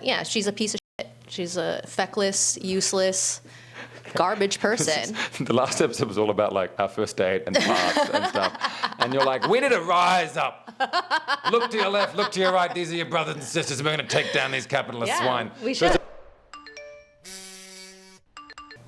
yeah, she's a piece of shit. She's a feckless, useless, garbage person. The last episode was all about like our first date and past and stuff. And you're like, we need to rise up. Look to your left, look to your right. These are your brothers and sisters. We're going to take down these capitalist swine. We should.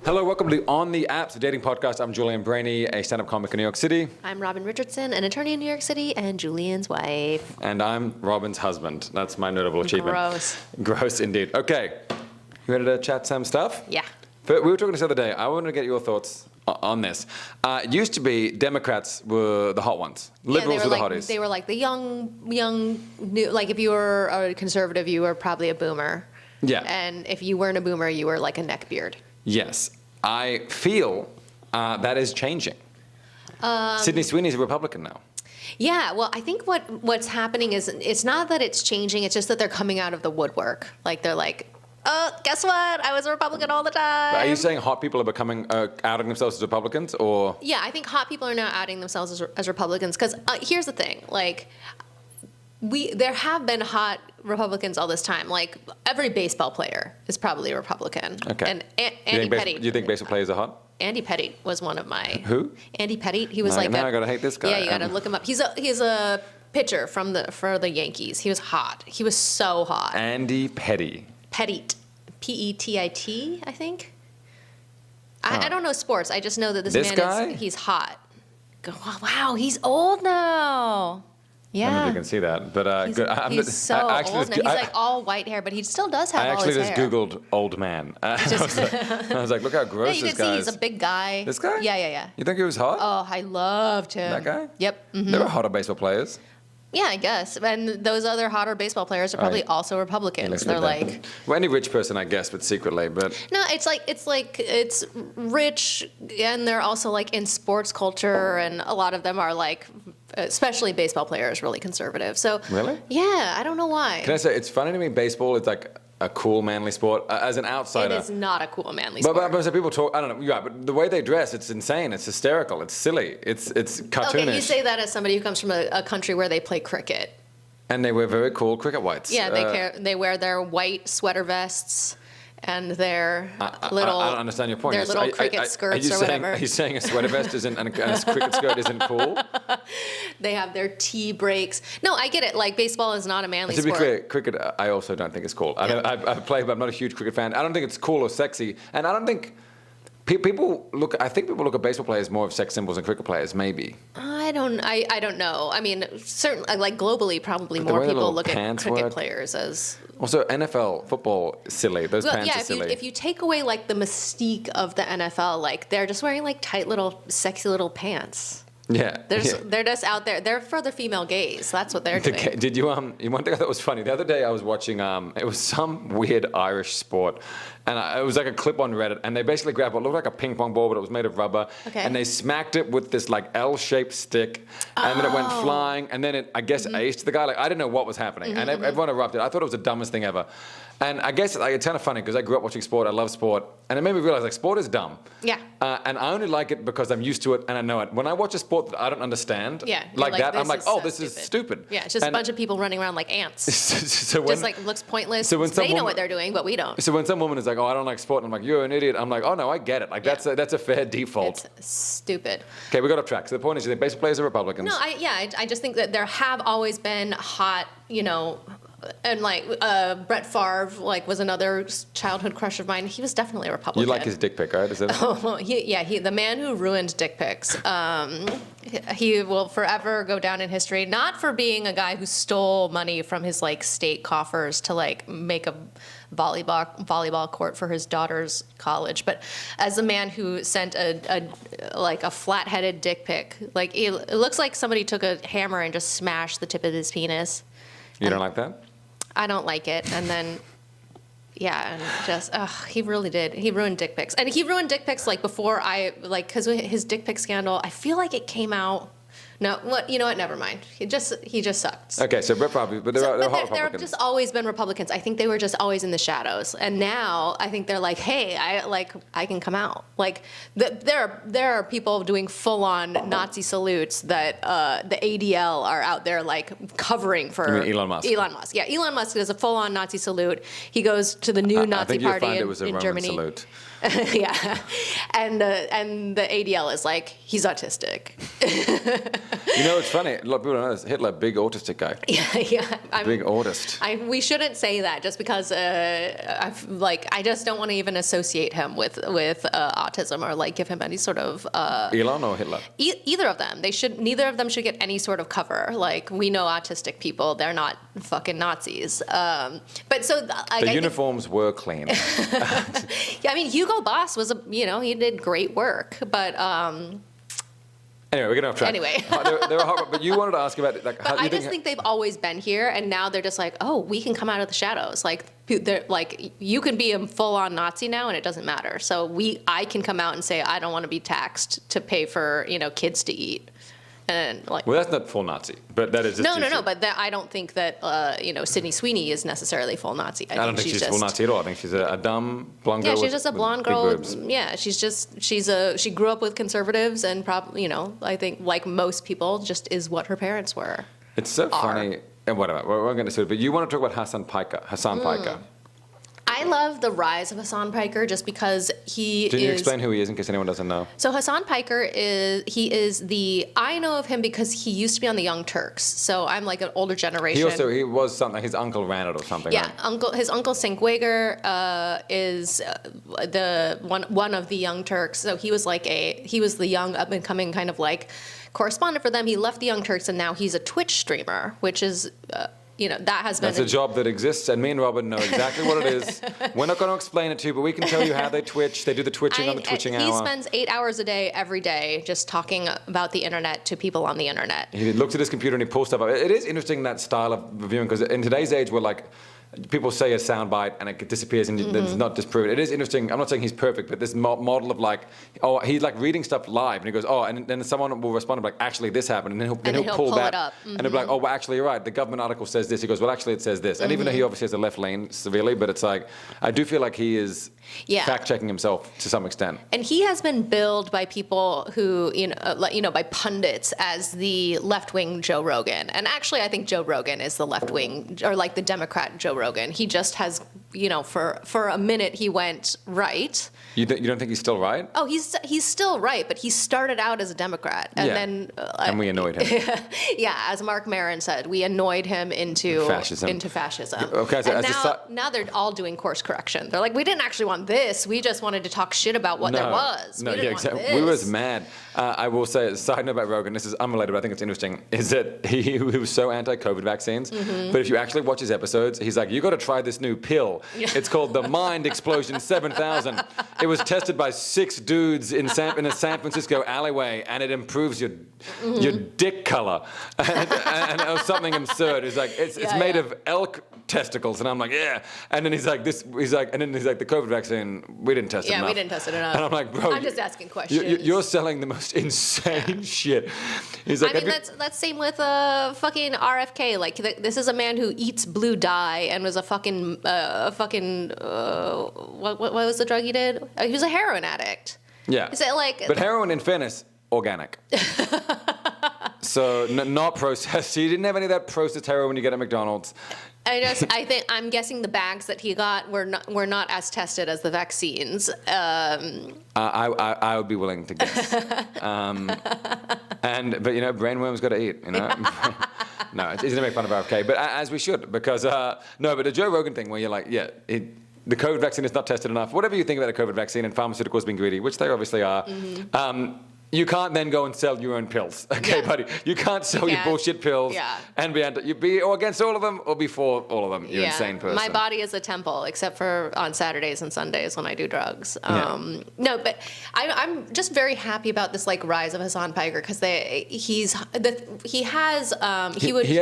Hello, welcome to On the Apps, a dating podcast. I'm Julian Breheny, a stand-up comic in New York City. I'm Robin Richardson, an attorney in New York City, and Julian's wife. And I'm Robin's husband. That's my notable achievement. Gross. Gross indeed. Okay, you ready to chat some stuff? Yeah. We were talking this other day. I wanted to get your thoughts on this. It used to be Democrats were the hot ones. Liberals were the hotties. They were like the young, new, like if you were a conservative, you were probably a boomer. Yeah. And if you weren't a boomer, you were like a neckbeard. Yes. I feel that is changing. Sydney Sweeney's a Republican now. Yeah, well, I think what's happening is it's not that it's changing, it's just that they're coming out of the woodwork. Like, they're like, oh, guess what? I was a Republican all the time. Are you saying hot people are becoming, outing themselves as Republicans, or? Yeah, I think hot people are now outing themselves as Republicans, because here's the thing, like, there have been hot Republicans all this time. Like, every baseball player is probably a Republican. Okay. And Andy Pettitte. Do you think baseball players are hot? Andy Pettitte was one of my... Who? Andy Pettitte. He was now I gotta hate this guy. Yeah, you gotta look him up. He's a pitcher for the Yankees. He was hot. He was so hot. Andy Pettitte. Pettitte. P-E-T-I-T, I think. I don't know sports. I just know that this man guy? He's hot. Wow, he's old now. Yeah. I don't know if you can see that, but he's, good. He's so old now. He's like all white hair, but he still does have all his hair. I actually just Googled old man. I was like, look how gross you this can guy see is. he's a big guy. This guy? Yeah. You think he was hot? Oh, I loved him. That guy? Yep. Mm-hmm. There were hotter baseball players. Yeah, I guess. And those other hotter baseball players are probably also Republicans. They're like... Well, any rich person, I guess, but secretly, but... No, it's rich, and they're also like in sports culture, and a lot of them are like, especially baseball players, really conservative. So... Really? Yeah, I don't know why. Can I say, it's funny to me, baseball, it's like a cool, manly sport. As an outsider... It is not a cool, manly sport. But so people talk, I don't know, yeah, but the way they dress, it's insane, it's hysterical, it's silly, it's cartoonish. Okay, you say that as somebody who comes from a country where they play cricket. And they wear very cool cricket whites. Yeah, they wear their white sweater vests and their little... I don't understand your point. Their little cricket skirts or whatever. Are you saying a sweater vest isn't, and a cricket skirt isn't cool? They have their tea breaks. No, I get it. Like, baseball is not a manly sport. To be clear, cricket, I also don't think it's cool. Yeah. I play, but I'm not a huge cricket fan. I don't think it's cool or sexy. And I don't think... People look at baseball players more of sex symbols than cricket players, maybe. I don't know. I mean, certainly, like globally, probably more people look at cricket players as... Also, NFL, football, silly. Those pants are silly. If you take away, like, the mystique of the NFL, like, they're just wearing, like, tight little, sexy little pants. Yeah. They're just out there. They're for the female gaze. That's what they're doing. Did you, one thing I thought was funny, the other day I was watching, it was some weird Irish sport, and it was like a clip on Reddit, and they basically grabbed what looked like a ping pong ball, but it was made of rubber, and they smacked it with this like L-shaped stick, and then it went flying, and then it, I guess, aced the guy. Like, I didn't know what was happening, and everyone erupted. I thought it was the dumbest thing ever. And I guess like, it's kind of funny because I grew up watching sport. I love sport. And it made me realize like sport is dumb. Yeah. And I only like it because I'm used to it and I know it. When I watch a sport that I don't understand, like that, I'm like, this is stupid. Yeah, it's just a bunch of people running around like ants. Just like looks pointless. So when they know what they're doing, but we don't. So when some woman is like, I don't like sport, and I'm like, you're an idiot. I'm like, oh no, I get it. Like that's a fair default. It's stupid. Okay, we got off track. So the point is, you think baseball players are Republicans? No, I just think that there have always been hot, and like Brett Favre, like, was another childhood crush of mine. He was definitely a Republican. You like his dick pic, right? Is that the man who ruined dick pics. He will forever go down in history, not for being a guy who stole money from his like state coffers to like make a volleyball court for his daughter's college, but as a man who sent a flat-headed dick pic. Like, it looks like somebody took a hammer and just smashed the tip of his penis. You don't like that? I don't like it. And then, he really did. He ruined dick pics. And he ruined dick pics, like, before because his dick pic scandal, I feel like it came out No, what? You know what? Never mind. He just sucked. Okay, so Republicans, but there are hot there have Republicans. just always been Republicans. I think they were just always in the shadows, and now I think they're like, hey, I can come out. Like there are people doing full on Nazi salutes that the ADL are out there like covering for. You mean Elon Musk? Elon Musk, yeah. Elon Musk does a full on Nazi salute. He goes to the new Nazi party in Germany. Salute. Yeah, and the ADL is like, he's autistic. You know, it's funny. A lot of people don't know this. Hitler, big autistic guy. Yeah. Big autist. We shouldn't say that just because I just don't want to even associate him with autism or like give him any sort of Elon or Hitler? Either of them. Neither of them should get any sort of cover. Like, we know autistic people, they're not fucking Nazis. But so the uniforms were clean. Yeah, I mean, Hugo Boss was he did great work, but anyway, we're getting off track. Anyway. There are hot, but you wanted to ask about like. But I just think they've always been here, and now they're just like, oh, we can come out of the shadows. Like, they're like, you can be a full-on Nazi now, and it doesn't matter. So I can come out and say I don't want to be taxed to pay for kids to eat. And like, well, that's not full Nazi, but that is just no. But I don't think that Sydney Sweeney is necessarily full Nazi. I don't think she's full Nazi at all. I think she's a dumb blonde girl. Yeah, she's just a blonde girl. Yeah, she grew up with conservatives, and probably I think like most people, just is what her parents were. It's so funny. And whatever, we're going to say it. But you want to talk about Hasan Piker? I love the rise of Hasan Piker just because he is... Can you explain who he is in case anyone doesn't know? So Hasan Piker I know of him because he used to be on the Young Turks. So I'm like an older generation. He was something, his uncle ran it or something. Yeah, right? His uncle Sinkwager is the one of the Young Turks. So he was the young up and coming kind of like correspondent for them. He left the Young Turks and now he's a Twitch streamer, which is... that has been... That's a job that exists, and me and Robin know exactly what it is. We're not going to explain it to you, but we can tell you how they Twitch. They do the twitching on the twitching hour. He spends 8 hours a day, every day, just talking about the internet to people on the internet. He looks at his computer and he pulls stuff up. It is interesting, that style of reviewing, because in today's age, we're like... People say a soundbite and it disappears and it's not disproven. It is interesting. I'm not saying he's perfect, but this model of like, he's like reading stuff live and he goes, and then someone will respond like, actually this happened, and then he'll pull that it up. And he'll be like, well, actually you're right. The government article says this. He goes, well, actually it says this. And even though he obviously has a left lean severely, but it's like, I do feel like he is fact checking himself to some extent. And he has been billed by people who, by pundits as the left wing Joe Rogan. And actually, I think Joe Rogan is the left wing, or like the Democrat Joe Rogan. He just has, for a minute he went right. You don't think he's still right? Oh, he's still right, but he started out as a Democrat, and then and we annoyed him. Yeah, as Mark Maron said, we annoyed him into fascism. Okay, so and now they're all doing course correction. They're like, we didn't actually want this. We just wanted to talk shit about what there was. No, exactly. We was mad. I will say, a side note about Rogan, this is unrelated, but I think it's interesting, is that he was so anti-COVID vaccines, but if you actually watch his episodes, he's like, you got to try this new pill. Yeah. It's called the Mind Explosion 7000. It was tested by 6 dudes in a San Francisco alleyway, and it improves your dick color. And it was something absurd. It's like, it's made of elk testicles, and I'm like, yeah. And then he's like, the COVID vaccine, we didn't test it enough. Yeah, we didn't test it enough. And I'm like, bro, I'm just asking questions. You're selling the most insane shit. He's like, I mean, that's same with fucking RFK. Like, this is a man who eats blue dye and was a fucking what was the drug he did? He was a heroin addict. Yeah. Is it like? But heroin, in fairness, organic. So not processed. He didn't have any of that processed heroin you get at McDonald's. I'm guessing the bags that he got were not as tested as the vaccines. I would be willing to guess. But brainworms got to eat. No, it's easy to make fun of RFK, but as we should, because but the Joe Rogan thing where you're like, the COVID vaccine is not tested enough. Whatever you think about the COVID vaccine and pharmaceuticals being greedy, which they obviously are. You can't then go and sell your own pills, buddy? You can't sell your bullshit pills and you be against all of them or be for all of them. You're an insane person. My body is a temple, except for on Saturdays and Sundays when I do drugs. No, but I'm just very happy about this like rise of Hasan Piker because he had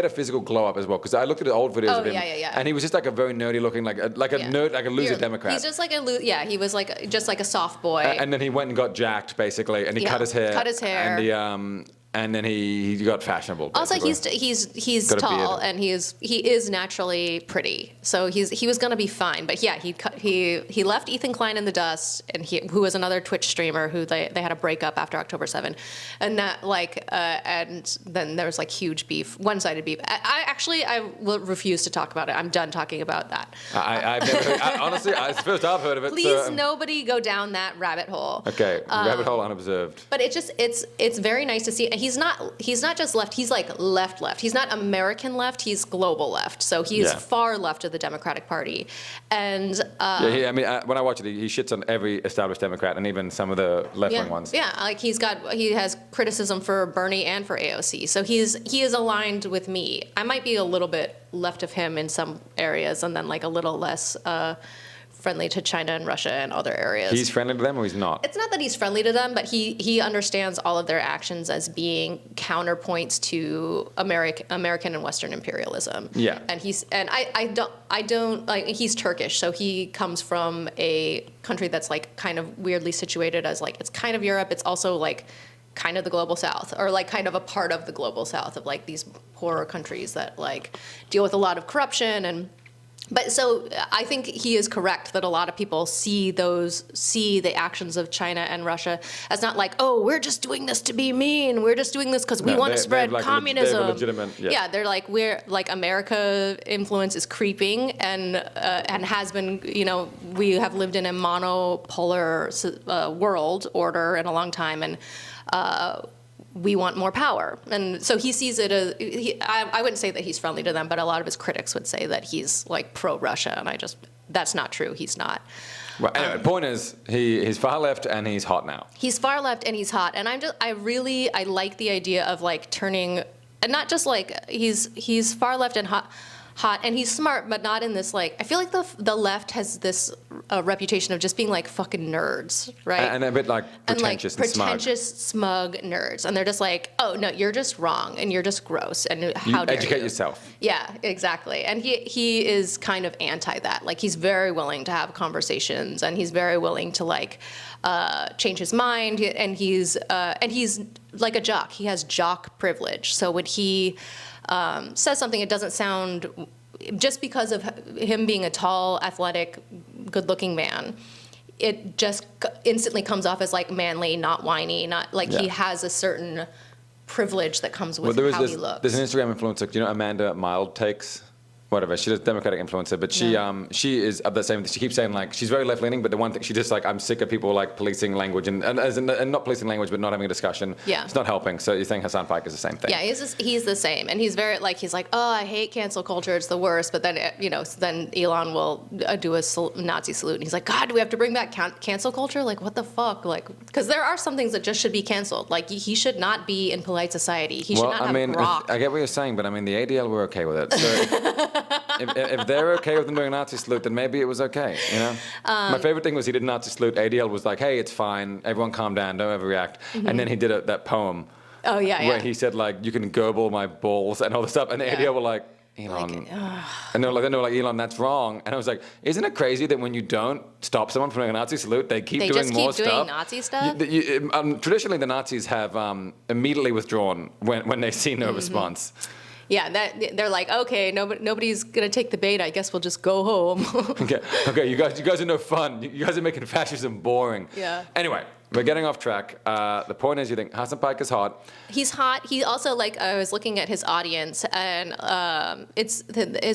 a physical glow up as well because I looked at the old videos of him and he was just like a very nerdy looking like a nerd, like a loser Democrat. He's just like he was like just like a soft boy. And then he went and got jacked basically and he cut his hair. And and then he got fashionable. Basically. Also, he's tall and he is naturally pretty, so he was gonna be fine. But yeah, he left Ethan Klein in the dust, and who was another Twitch streamer who they had a breakup after October 7, and that and then there was like huge beef, one-sided beef. I will refuse to talk about it. I'm done talking about that. I've never heard, honestly, it's the first I've heard of it. Please, nobody go down that rabbit hole. Okay, rabbit hole unobserved. But it's very nice to see. He's not just left. He's like left. He's not American left. He's global left. So he's far left of the Democratic Party. And when I watch it, he shits on every established Democrat and even some of the left-wing ones. Yeah, like he has criticism for Bernie and for AOC. So he is aligned with me. I might be a little bit left of him in some areas, and then like a little less friendly to China and Russia and other areas. He's friendly to them, or he's not? It's not that he's friendly to them, but he understands all of their actions as being counterpoints to American and Western imperialism. Yeah. And I don't like, he's Turkish, so he comes from a country that's like kind of weirdly situated as like, it's kind of Europe, it's also like kind of the global south, or like kind of a part of the global south of like these poorer countries that like deal with a lot of corruption. But so I think he is correct that a lot of people see the actions of China and Russia as not like, oh, we're just doing this to be mean. We're just doing this because we want to spread communism. They're legitimate. Yeah, they're like, we're like, America influence is creeping and has been. You know, we have lived in a monopolar world order in a long time, and we want more power. And so he sees it as, I wouldn't say that he's friendly to them, but a lot of his critics would say that he's like pro-Russia, and that's not true. He's not. Well, anyway, the point is, he's far left and he's hot now. He's far left and he's hot, and I like the idea of like turning, and not just like he's far left and hot, and he's smart, but not in this like, I feel like the left has this reputation of just being like fucking nerds, right? And a bit like pretentious and smug nerds, and they're just like, oh no, you're just wrong and you're just gross, and how dare you educate yourself. Yeah, exactly. And he is kind of anti that. Like, he's very willing to have conversations, and he's very willing to like change his mind, and he's like a jock. He has jock privilege. So when he says something, it doesn't sound, just because of him being a tall, athletic, good-looking man, it just instantly comes off as like manly, not whiny, not like he has a certain privilege that comes with how he looks. There's an Instagram influencer, do you know Amanda Mild Takes? Whatever, she's a Democratic influencer, but she is of the same thing. She keeps saying like she's very left leaning, but the one thing she just like, I'm sick of people like policing language and not policing language, but not having a discussion. Yeah, it's not helping. So you're saying Hasan Piker is the same thing? Yeah, he's the same, and he's very like, he's like, oh, I hate cancel culture, it's the worst. But then then Elon will do a Nazi salute, and he's like, God, do we have to bring back cancel culture? Like, what the fuck? Like, because there are some things that just should be canceled. Like, he should not be in polite society. He should not have grok. I get what you're saying, but I mean the ADL were okay with it. So if they're okay with them doing a Nazi salute, then maybe it was okay, you know? My favorite thing was he did a Nazi salute. ADL was like, hey, it's fine. Everyone calm down. Don't overreact. Mm-hmm. And then he did that poem. Oh, yeah, where he said, like, you can gerbil my balls and all this stuff. And the ADL were like, Elon. And they were like, Elon, that's wrong. And I was like, isn't it crazy that when you don't stop someone from doing a Nazi salute, they keep doing more stuff? They just keep doing Nazi stuff? Traditionally, the Nazis have immediately withdrawn when they see no response. Yeah, they're like, okay, nobody's gonna take the bait. I guess we'll just go home. Okay, you guys are no fun. You guys are making fascism boring. Yeah. Anyway, we're getting off track. The point is, you think Hasan Piker's hot. He's hot. He also, like, I was looking at his audience, and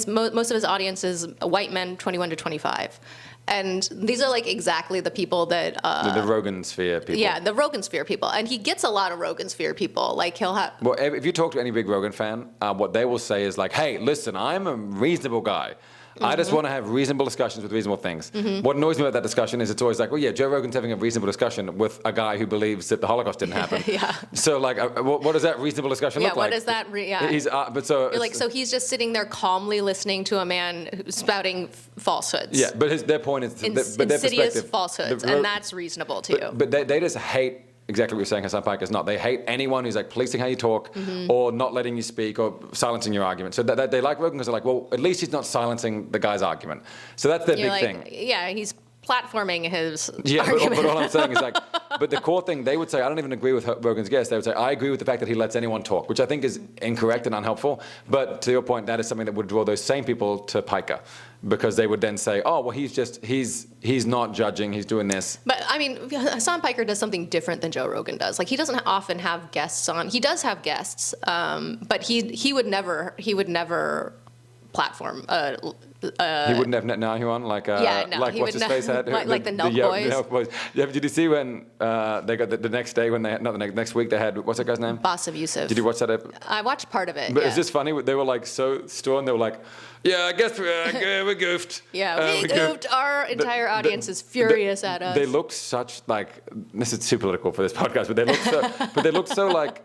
most of his audience is white men, 21 to 25. And these are like exactly the people that the Rogan sphere people. Yeah, the Rogan sphere people, and he gets a lot of Rogan sphere people. Like, he'll have. Well, if you talk to any big Rogan fan, what they will say is like, "Hey, listen, I'm a reasonable guy. Mm-hmm. I just want to have reasonable discussions with reasonable things." Mm-hmm. What annoys me about that discussion is it's always like, well, yeah, Joe Rogan's having a reasonable discussion with a guy who believes that the Holocaust didn't happen. Yeah. So, like, what does that reasonable discussion look like? Yeah, what does that... You're like, so he's just sitting there calmly listening to a man spouting falsehoods. Yeah, but their point is... Insidious falsehoods, and that's reasonable, too. But they just hate... Exactly what you're saying, Hasan Piker is not. They hate anyone who's like policing how you talk, or not letting you speak, or silencing your argument. So they like Rogan because they're like, well, at least he's not silencing the guy's argument. So that's their big thing. Yeah, he's platforming his argument. But all I'm saying is like, But the core thing, they would say, I don't even agree with Rogan's guest. They would say, I agree with the fact that he lets anyone talk, which I think is incorrect and unhelpful. But to your point, that is something that would draw those same people to Piker, because they would then say, oh, well, he's not judging, he's doing this. But I mean, Hasan Piker does something different than Joe Rogan does. Like, he doesn't often have guests on. He does have guests, but he would never platform. He wouldn't have Netanyahu on, like what's his face had, like the Nelk Boys. Yeah, did you see when they got the next day when they had, not the next week they had, what's that guy's name? Boss of Yusuf. Did you watch that? I watched part of it. But it's just funny. They were like so stoned. They were like, yeah, I guess we goofed. Yeah, we goofed. Our entire audience is furious at us. They look such like, this is too political for this podcast, but they look so like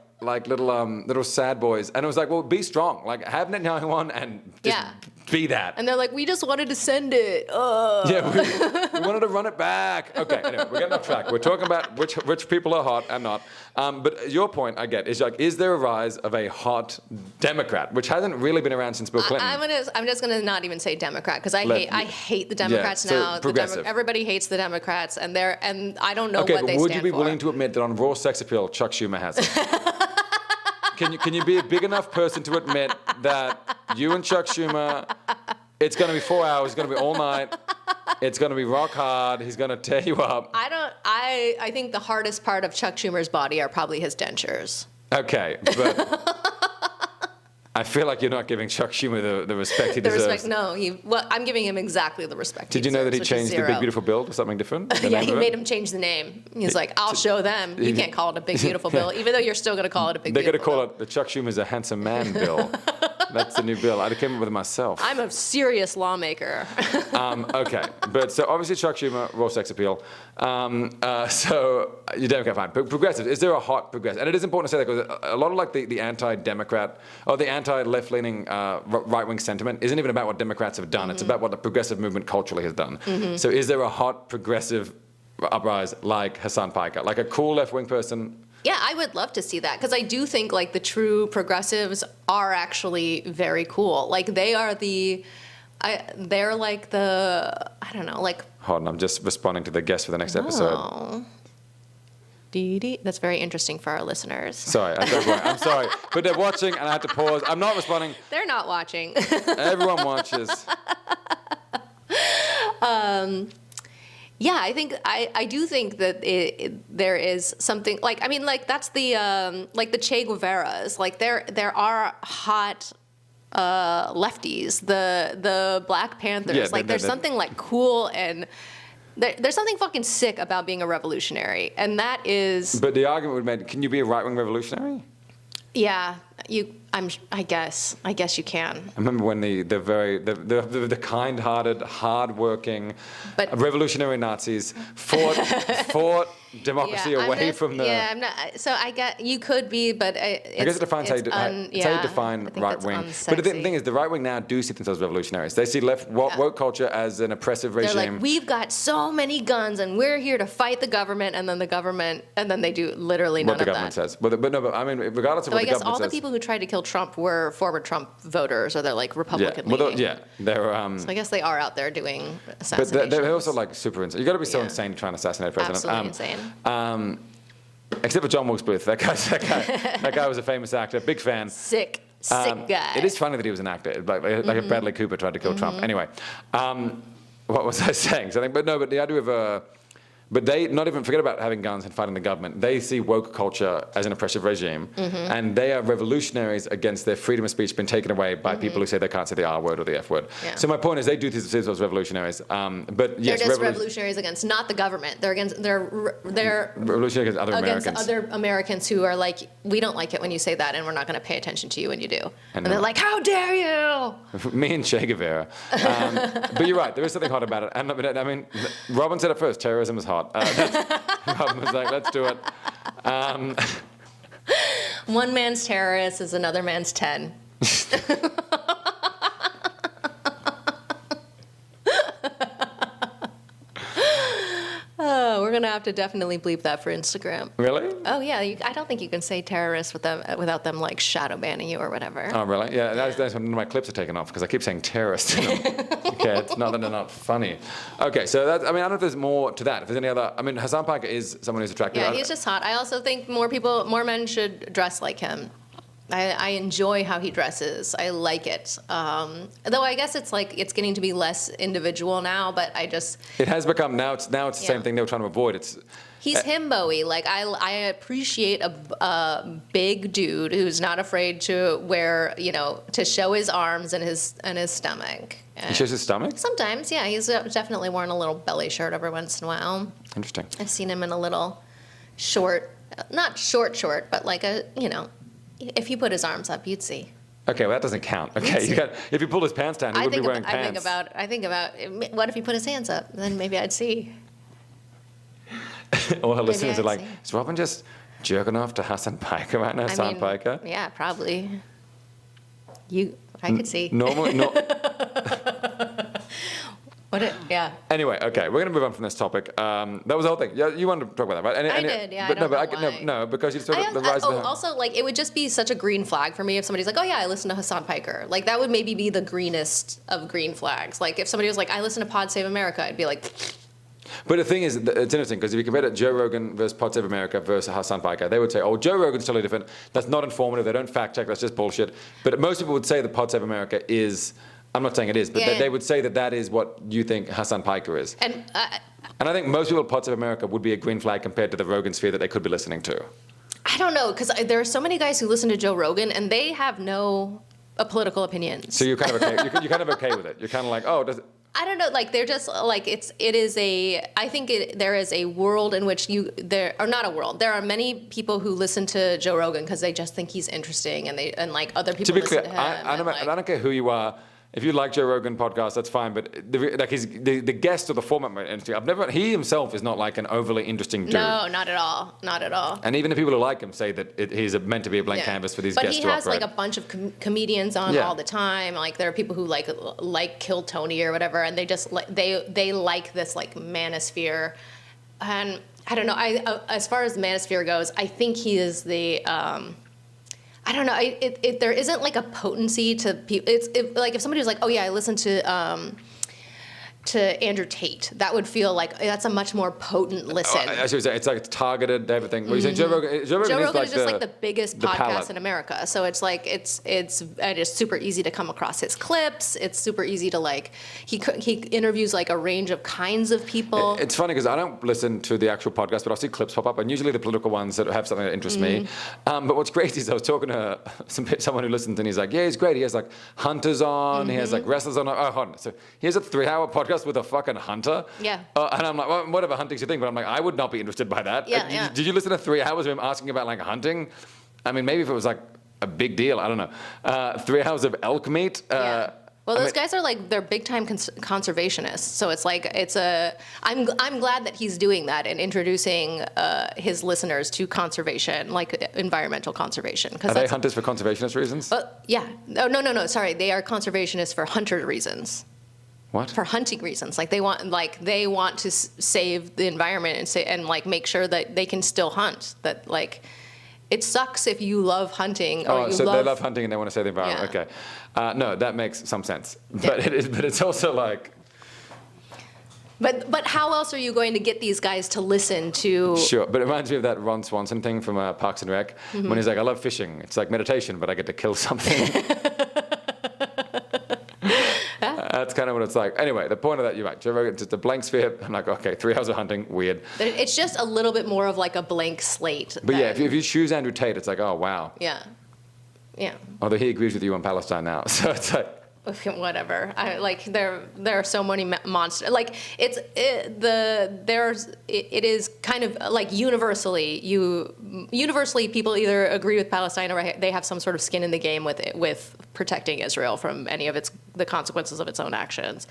little sad boys. And it was like, well, be strong. Like, have Netanyahu on and just be that. And they're like, we just wanted to send it. Yeah, we wanted to run it back. Okay, anyway, we're getting off track. We're talking about which people are hot and not. But your point, I get, is like, is there a rise of a hot Democrat, which hasn't really been around since Bill Clinton? I'm just gonna not even say Democrat, because I hate the Democrats now. Progressive. Everybody hates the Democrats, and I don't know what they stand for. Okay, but would you be willing to admit that on raw sex appeal, Chuck Schumer has it? Can you be a big enough person to admit that you and Chuck Schumer, it's going to be 4 hours, it's going to be all night, it's going to be rock hard, he's going to tear you up? I think the hardest part of Chuck Schumer's body are probably his dentures. Okay, but I feel like you're not giving Chuck Schumer the respect he deserves. I'm giving him exactly the respect he deserves. Did you know that he changed the Big Beautiful Bill to something different? Yeah, he made him change the name. He's like, I'll show them. You can't call it a Big Beautiful Bill, even though you're still going to call it a Big Beautiful Bill. They're going to call it the Chuck Schumer's a Handsome Man Bill. That's the new bill. I came up with it myself. I'm a serious lawmaker. Okay, but so obviously Chuck Schumer, raw sex appeal. So you're Democrat, fine. But progressive, is there a hot progressive? And it is important to say that because a lot of like the anti-Democrat or the anti-left-leaning right-wing sentiment isn't even about what Democrats have done. Mm-hmm. It's about what the progressive movement culturally has done. Mm-hmm. So is there a hot progressive uprise like Hasan Piker, like a cool left-wing person? Yeah, I would love to see that, because I do think like the true progressives are actually very cool. Like they're like the, I don't know, like. Hold on, I'm just responding to the guest for the next episode. That's very interesting for our listeners. Sorry, I'm sorry, but they're watching and I had to pause. I'm not responding. They're not watching. Everyone watches. Yeah, I do think that there is something like, I mean, like that's the like the Che Guevaras. Like there are hot lefties, the Black Panthers. Yeah, like there's something like cool and there's something fucking sick about being a revolutionary, and that is. But the argument would be made: can you be a right-wing revolutionary? Yeah, I guess you can. I remember when the kind-hearted, hard-working, revolutionary Nazis fought democracy away from the. Yeah, I'm not. So I get you could be, but I guess it defines how you define right-wing. But the thing is, the right-wing now do see themselves as revolutionaries. They see woke culture as an oppressive regime. They're like, we've got so many guns, and we're here to fight the government, and then they do literally none of that. What the government says. But I mean, regardless of what the government says. I guess all the people who tried to kill Trump were former Trump voters, or they're like Republican leaning. They're. So I guess they are out there doing assassinations. But they're also like super insane. You got to be so insane to try and assassinate a president. Absolutely insane. Except for John Wilkes Booth. That guy was a famous actor. Big fan. Sick guy. It is funny that he was an actor. Like if Bradley Cooper tried to kill Trump. Anyway, what was I saying? But the idea of but they not even forget about having guns and fighting the government. They see woke culture as an oppressive regime, and they are revolutionaries against their freedom of speech being taken away by people who say they can't say the R word or the F word. Yeah. So my point is, they do see themselves as revolutionaries. But yes, they're just revolutionaries against not the government. They're revolutionary against other Americans who are like, we don't like it when you say that, and we're not going to pay attention to you when you do. And they're like, how dare you? Me and Che Guevara. But you're right. There is something hot about it. And I mean, Robin said it first. Terrorism is hot. Robin was like, let's do it. One man's terrorist is another man's 10. We're gonna have to definitely bleep that for Instagram. Really? Oh yeah, I don't think you can say terrorist without them like shadow banning you or whatever. Oh, really? Yeah, that's when my clips are taken off because I keep saying terrorist in them. Okay, it's not that they're not funny. Okay, so I don't know if there's more to that. If there's any other, Hasan Piker is someone who's attractive. Yeah, he's just hot. I also think more men should dress like him. I enjoy how he dresses. I like it. Though I guess it's getting to be less individual now, but It has become, now it's the same thing they were trying to avoid. He's himbo-y. Like, I appreciate a big dude who's not afraid to wear, to show his arms and his stomach. He shows his stomach? Sometimes, yeah. He's definitely worn a little belly shirt every once in a while. Interesting. I've seen him in a little short, not short, but like if you put his arms up, you'd see. Okay, well that doesn't count. Okay, if you pulled his pants down, he wouldn't be wearing pants. I think about what if he put his hands up? Then maybe I'd see. All her listeners are like, is Robin just jerking off to Hasan Piker right now? Hasan Piker? Yeah, probably. I could see. Normally, no. Yeah. Anyway, okay, we're going to move on from this topic. That was the whole thing. Yeah, you wanted to talk about that, right? I did, yeah. No, because you talked about the rise of the... Also, like, it would just be such a green flag for me if somebody's like, oh, yeah, I listen to Hasan Piker. Like, that would maybe be the greenest of green flags. Like, if somebody was like, I listen to Pod Save America, I'd be like... But the thing is, it's interesting, because if you compare it Joe Rogan versus Pod Save America versus Hasan Piker, they would say, oh, Joe Rogan's totally different. That's not informative. They don't fact check. That's just bullshit. But most people would say that Pod Save America is... I'm not saying it is, but they would say that is what you think Hasan Piker is. And I think most people at Pod Save America would be a green flag compared to the Rogan sphere that they could be listening to. I don't know, because there are so many guys who listen to Joe Rogan, and they have no political opinions. So you're kind of okay. You're kind of okay with it. You're kind of like, oh, does it... I don't know, like, they're just, like, I think there is a world in which there are many people who listen to Joe Rogan because they just think he's interesting, and like, other people listen to him. I don't care who you are. If you like Joe Rogan podcast, that's fine. But the guest or the format might interesting. He himself is not like an overly interesting dude. No, not at all. Not at all. And even the people who like him say that he's meant to be a blank canvas for these guests to operate. But he has like a bunch of comedians on all the time. Like, there are people who like Kill Tony or whatever, and they just they like this like manosphere. And I don't know. As far as the manosphere goes, I think he is the. I don't know. There isn't like a potency to people. Like if somebody was like, oh yeah, I listened to Andrew Tate, that would feel like that's a much more potent listen. I should say it's like it's targeted everything. What you saying, Joe Rogan is just like the biggest podcast in America. So it's like it's super easy to come across his clips. It's super easy to like he interviews like a range of kinds of people. It's funny because I don't listen to the actual podcast, but I see clips pop up, and usually the political ones that have something that interests me. But what's great is I was talking to someone who listens, and he's like, yeah, he's great. He has like hunters on. He has like wrestlers on. Oh, hold on. So he has a 3-hour podcast with a fucking hunter. Yeah. And I'm like, well, whatever, hunting's your thing, but I'm like, I would not be interested by that. Yeah, Did you listen to 3 hours of him asking about like hunting? I mean, maybe if it was like a big deal, I don't know. 3 hours of elk meat. Well, those guys are like, they're big time conservationists. So it's like, I'm glad that he's doing that and introducing his listeners to conservation, like environmental conservation. Are they hunters for conservationist reasons? Yeah. No. Sorry. They are conservationists for hunter reasons. What? For hunting reasons. Like they want to save the environment and like make sure that they can still hunt. That like, it sucks if you love hunting. They love hunting and they want to save the environment. Yeah. Okay. No, that makes some sense. But it's also like. But how else are you going to get these guys to listen to? Sure, but it reminds me of that Ron Swanson thing from Parks and Rec when he's like, I love fishing. It's like meditation, but I get to kill something. That's kind of what it's like. Anyway, the point of that, you're right. Joe Rogan, just a blank sphere. I'm like, okay, 3 hours of hunting, weird. It's just a little bit more of like a blank slate. But yeah, if you choose Andrew Tate, it's like, oh, wow. Yeah. Although he agrees with you on Palestine now. So it's like. Whatever. There are so many monsters. Like it is kind of like universally people either agree with Palestine or they have some sort of skin in the game with protecting Israel from any of the consequences of its own actions,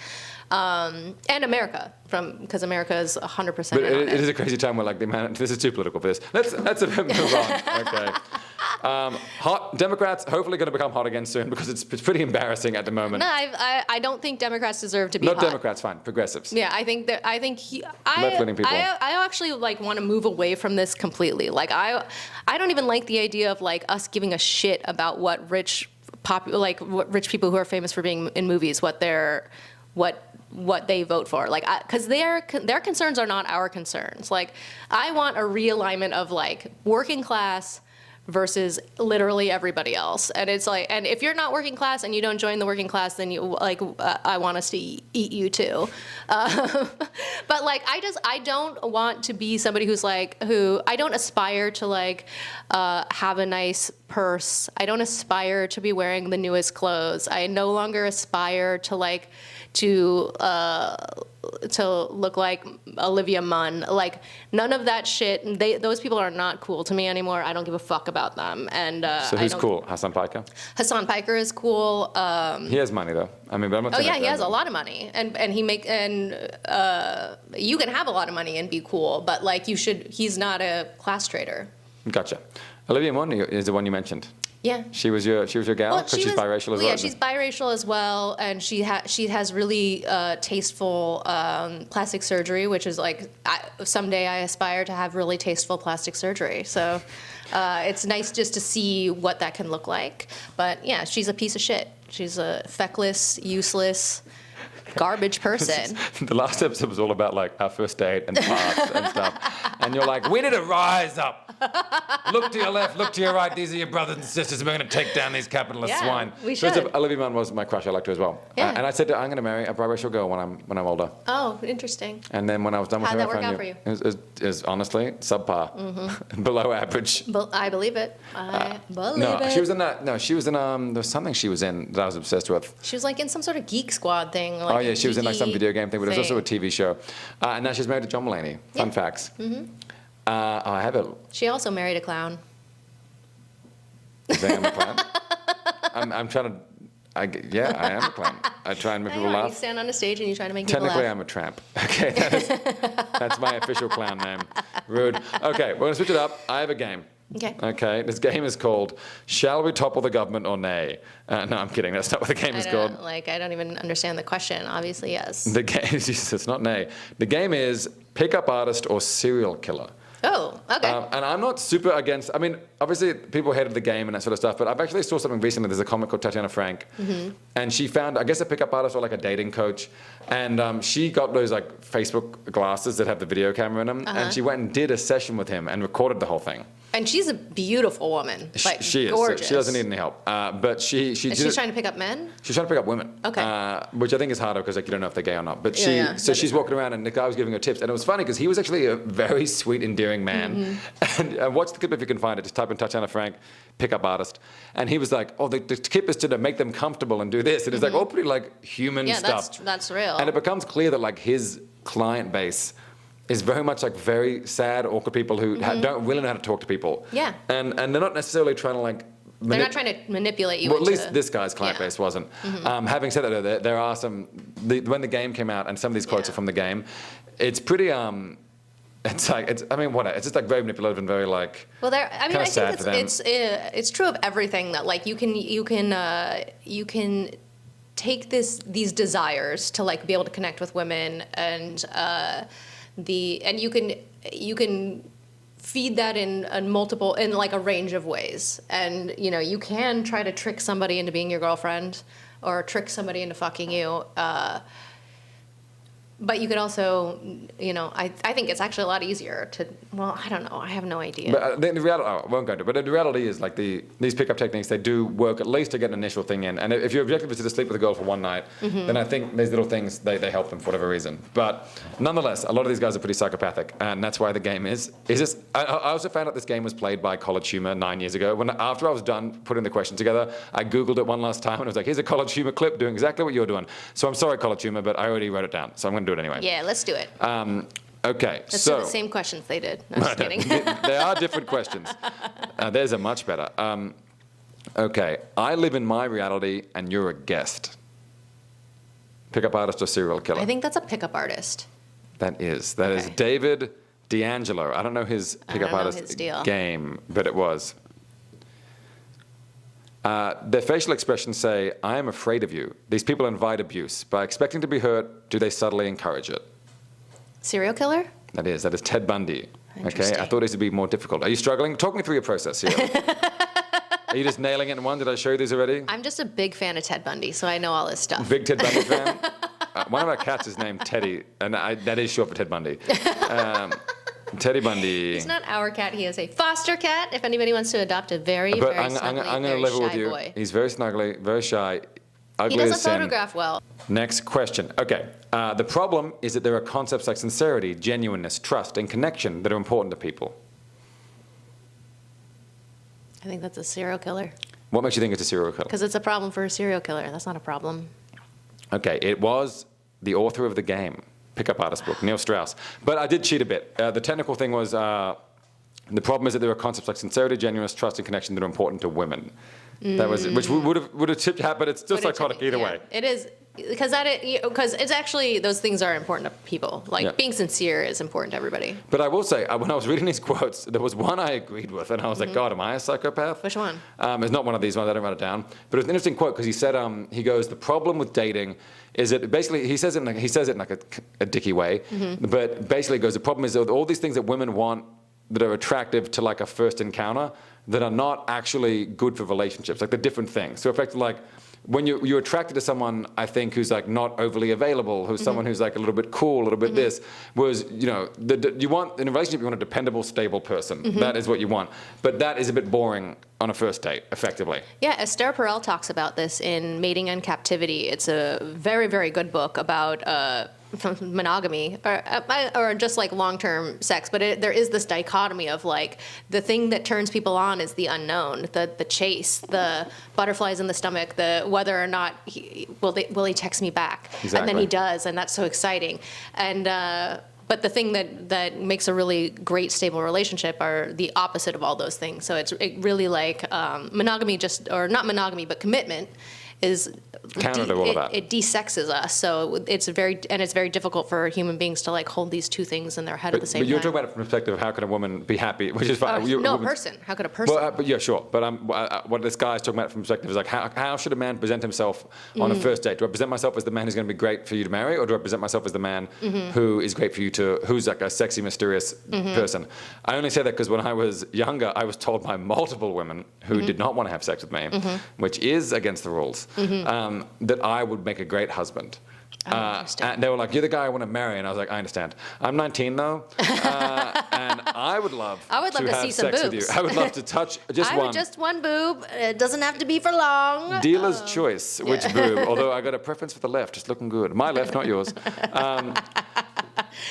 and America because America is 100%. But it is a crazy time where like this is too political for this. Let's move on. Okay. Hot Democrats hopefully going to become hot again soon because it's pretty embarrassing at the moment. No, I don't think Democrats deserve to be Not hot. Democrats, fine. Progressives. Yeah, I think Left-leaning people. I actually like want to move away from this completely. Like I don't even like the idea of like us giving a shit about what rich people who are famous for being in movies, what they vote for, like, because their concerns are not our concerns. Like, I want a realignment of like working class versus literally everybody else, and it's like, and if you're not working class and you don't join the working class, then you like, I want us to eat you too. But like, I don't want to be somebody who's like, I don't aspire to like have a nice purse. I don't aspire to be wearing the newest clothes. I no longer aspire to like to look like Olivia Munn. Like, none of that shit. Those people are not cool to me anymore. I don't give a fuck about them. And so who's cool? Hasan Piker? Hasan Piker is cool. He has money though. I mean, but I'm not saying he has a lot of money, and you can have a lot of money and be cool, but like he's not a class traitor. Gotcha. Olivia Munn is the one you mentioned. Yeah. She was your gal because she's biracial as well. Yeah, she's biracial as well, and she has really tasteful plastic surgery, which is like someday I aspire to have really tasteful plastic surgery. So it's nice just to see what that can look like. But yeah, she's a piece of shit. She's a feckless, useless, garbage person. The last episode was all about like our first date and paths and stuff. And you're like, we need to rise up. Look to your left, look to your right. These are your brothers and sisters. We're going to take down these capitalist swine. We should. Olivia Munn was my crush. I liked her as well. Yeah. And I said to her, I'm going to marry a biracial girl when I'm older. Oh, interesting. And then when I was done with her, How'd that work out for you? It was honestly subpar, below average. I believe it. I believe no, it. she was in that. No, she was in. There was something she was in that I was obsessed with. She was like in some sort of Geek Squad thing. Like, oh yeah, she was in like some video game thing, but it was also a thing. TV show. And now she's married to John Mulaney. Fun facts. Mm-hmm. I have it. She also married a clown. Is that a clown? I'm trying to. I am a clown. I try and make people laugh. You stand on a stage and you try to make people laugh. Technically, I'm a tramp. Okay, that's my official clown name. Rude. Okay, we're gonna switch it up. I have a game. Okay. This game is called "Shall we topple the government or nay?" No, I'm kidding. That's not what the game is called. Like, I don't even understand the question. Obviously, yes. The game it's not nay. The game is pickup artist or serial killer. Oh, okay. And I'm not super against. I mean, obviously, people hated the game and that sort of stuff. But I've actually saw something recently. There's a comic called Tatiana Frank, and she found, I guess, a pickup artist or like a dating coach, and she got those like Facebook glasses that have the video camera in them, and she went and did a session with him and recorded the whole thing. And she's a beautiful woman. Like, she is. Gorgeous. She doesn't need any help. But she's trying to pick up men? She's trying to pick up women. Okay. Which I think is harder because like you don't know if they're gay or not. But she's walking around and the guy was giving her tips. And it was funny because he was actually a very sweet, endearing man. And watch the clip if you can find it. Just type in Tatiana Frank, pickup artist. And he was like, oh, the tip is to make them comfortable and do this. And it's like all pretty like human stuff. Yeah, that's real. And it becomes clear that like his client base is very much like very sad, awkward people who don't really know how to talk to people. Yeah. And they're not necessarily trying to like... They're not trying to manipulate you. Well, at least this guy's client base wasn't. Having said that, though, there are some... when the game came out, and some of these quotes are from the game, it's pretty... It's like it's just like very manipulative and very like. Well, I think it's true of everything that like you can take these desires to like be able to connect with women and you can feed that in like a range of ways, and you can try to trick somebody into being your girlfriend or trick somebody into fucking you. But you could also, I think it's actually a lot easier to, well, I don't know. I have no idea. But the reality, I won't go into it, but the reality is like these pickup techniques, they do work at least to get an initial thing in. And if your objective is to sleep with a girl for one night, then I think these little things, they help them for whatever reason. But nonetheless, a lot of these guys are pretty psychopathic. And that's why the game is just, I also found out this game was played by College Humor 9 years ago. After I was done putting the question together, I Googled it one last time and I was like, here's a College Humor clip doing exactly what you're doing. So I'm sorry, College Humor, but I already wrote it down. So I'm going to do it anyway. Yeah, let's do it. Okay, Let's do the same questions they did. No, just kidding. They are different questions. There's a much better. Okay, I live in my reality and you're a guest. Pickup artist or serial killer? I think that's a pickup artist. That is David D'Angelo. I don't know his pickup artist game, but it was. Their facial expressions say, I am afraid of you. These people invite abuse. By expecting to be hurt, do they subtly encourage it? Serial killer? That is Ted Bundy. Interesting. Okay, I thought these would be more difficult. Are you struggling? Talk me through your process here. Are you just nailing it in one? Did I show you these already? I'm just a big fan of Ted Bundy, so I know all his stuff. Big Ted Bundy fan? One of our cats is named Teddy, and that is short for Ted Bundy. Teddy Bundy. He's not our cat. He is a foster cat. If anybody wants to adopt a very I'm snuggly, going to very level with shy you. boy. He's very snuggly, very shy, ugly He as doesn't sin. photograph well. Next question. Okay. The problem is that there are concepts like sincerity, genuineness, trust, and connection that are important to people. I think that's a serial killer. What makes you think it's a serial killer? Because it's a problem for a serial killer. That's not a problem. Okay, it was the author of The Game, pickup artist book, Neil Strauss. But I did cheat a bit. The technical thing was, the problem is that there are concepts like sincerity, genuineness, trust, and connection that are important to women. That was, which would have tipped you, but it's still psychotic either way. It is, because it's actually, those things are important to people. Like, being sincere is important to everybody. But I will say, when I was reading these quotes, there was one I agreed with, and I was like, God, am I a psychopath? Which one? It's not one of these ones, I didn't write it down. But it was an interesting quote, because he said, he goes, the problem with dating is that basically, he says it in like a dicky way, but basically he goes, the problem is that all these things that women want that are attractive to like a first encounter that are not actually good for relationships, like they're different things. So effectively, like, when you're attracted to someone, I think, who's like not overly available, who's someone who's like a little bit cool, a little bit this, whereas, you want, in a relationship, you want a dependable, stable person. That is what you want. But that is a bit boring on a first date, effectively. Yeah, Esther Perel talks about this in Mating and Captivity. It's a very, very good book about monogamy or just like long-term sex, but there is this dichotomy of like the thing that turns people on is the unknown, the chase, the butterflies in the stomach, the whether or not will he text me back. Exactly. And then he does, and that's so exciting. And but the thing that makes a really great stable relationship are the opposite of all those things. So it really like monogamy, or not monogamy, but commitment is counter to all of that. It desexes us, so it's very difficult for human beings to like hold these two things in their head at the same time. But you're talking about it from the perspective of how can a woman be happy, which is fine. No, person. How could a person? Well, but yeah, sure. But what this guy's talking about from the perspective is like, how should a man present himself on a first date? Do I present myself as the man who's going to be great for you to marry, or do I present myself as the man who is great for you who's like a sexy, mysterious person? I only say that because when I was younger, I was told by multiple women who did not want to have sex with me, which is against the rules, that I would make a great husband. And they were like, you're the guy I want to marry. And I was like, I understand. I'm 19 though, and I would love to have see sex some with you. boobs. I would love to touch just one. Just one boob. It doesn't have to be for long. Dealer's choice, which boob. Although I got a preference for the left, just looking good. My left, not yours.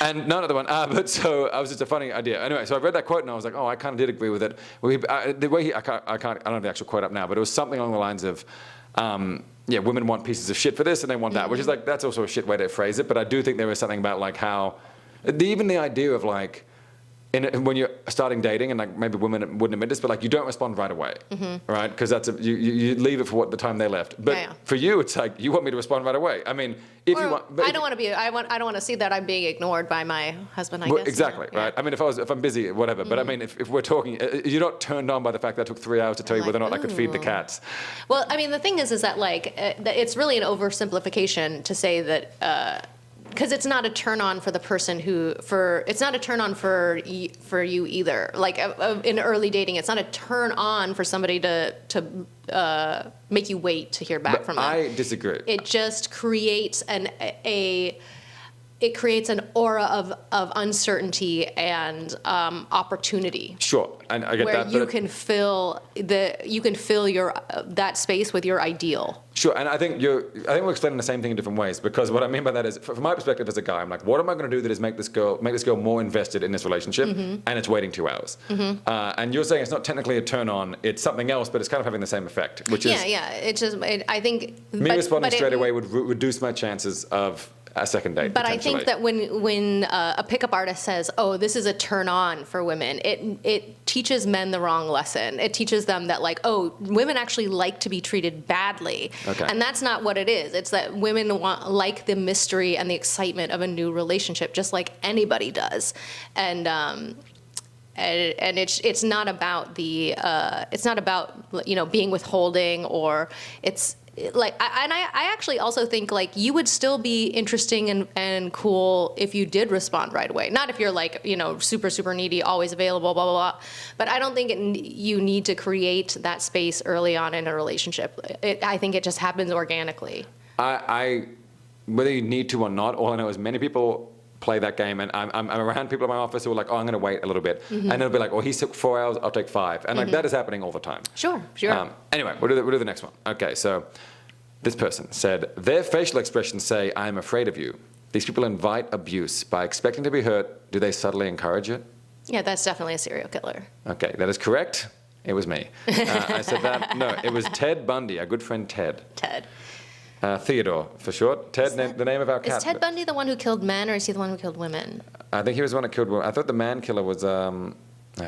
And none other one. But so I was just a funny idea. Anyway, so I read that quote and I was like, oh, I kind of did agree with it. The way I don't have the actual quote up now, but it was something along the lines of, women want pieces of shit for this and they want that, which is like, that's also a shit way to phrase it. But I do think there is something about like how, even the idea of like, when you're starting dating, and like maybe women wouldn't admit this, but like you don't respond right away, right? Because that's you leave it for the time they left. But for you, it's like you want me to respond right away. I mean, if you want, I don't want to be. I don't want to see that I'm being ignored by my husband. I guess exactly right. I mean, if I'm busy, whatever. But I mean, if we're talking, you're not turned on by the fact that it took 3 hours to tell you whether or not I could feed the cats. Well, I mean, the thing is that like it's really an oversimplification to say that. Because it's not a turn on for the person it's not a turn on for you either. Like in early dating, it's not a turn on for somebody to make you wait to hear back from them. I disagree. It just creates an aura of uncertainty and opportunity. Sure, and I get where that. You can fill your that space with your ideal. Sure, and I think we're explaining the same thing in different ways, because what I mean by that is, from my perspective as a guy, I'm like, what am I going to do that is make this girl more invested in this relationship, and it's waiting 2 hours. And you're saying it's not technically a turn on, it's something else, but it's kind of having the same effect, which is It's just I think responding straight away would reduce my chances of a second date. But I think that when a pickup artist says, "Oh, this is a turn on for women," it teaches men the wrong lesson. It teaches them that like, oh, women actually like to be treated badly, and that's not what it is. It's that women like the mystery and the excitement of a new relationship, just like anybody does, and and it's not about being withholding, or it's like I actually also think like you would still be interesting and cool if you did respond right away. Not if you're like super needy, always available, blah blah blah. But I don't think you need to create that space early on in a relationship. I think it just happens organically. I whether you need to or not, all I know is many people play that game, and I'm around people in my office who are like, oh, I'm going to wait a little bit, and they'll be like, oh, he took 4 hours, I'll take 5, and like that is happening all the time. Sure. Anyway, we'll do the next one. Okay, so this person said, their facial expressions say, I'm afraid of you. These people invite abuse by expecting to be hurt. Do they subtly encourage it? Yeah, that's definitely a serial killer. Okay, that is correct. It was me. I said that. No, it was Ted Bundy, our good friend Ted. Theodore, for short. Ted, the name of our cat. Is Ted Bundy the one who killed men, or is he the one who killed women? I think he was the one who killed women. I thought the man killer was, I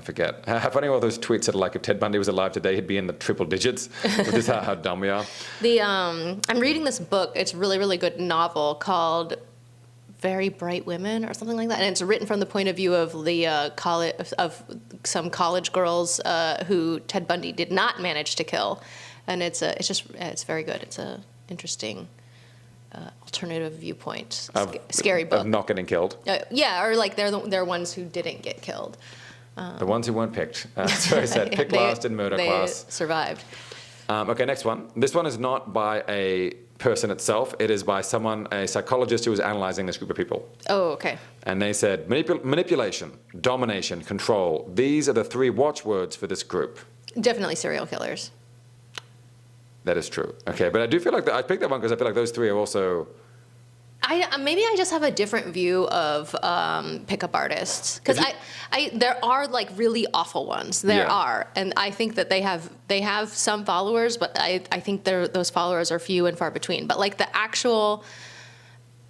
forget. How funny all those tweets that like if Ted Bundy was alive today, he'd be in the triple digits, which is how dumb we are. I'm reading this book. It's a really, really good novel called Very Bright Women or something like that. And it's written from the point of view of the some college girls who Ted Bundy did not manage to kill. And it's very good. It's a interesting alternative viewpoint. Scary book. Of not getting killed. Yeah, or like they're ones who didn't get killed. The ones who weren't picked. That's what I said. Pick last in murder class. They survived. Okay, next one. This one is not by a person itself. It is by someone, a psychologist who was analyzing this group of people. Oh, okay. And they said manipulation, domination, control. These are the 3 watchwords for this group. Definitely serial killers. That is true. Okay, but I do feel like I picked that one because I feel like those 3 are also... Maybe I just have a different view of pickup artists, because there are like really awful ones. There are, and I think that they have some followers, but I think those followers are few and far between. But like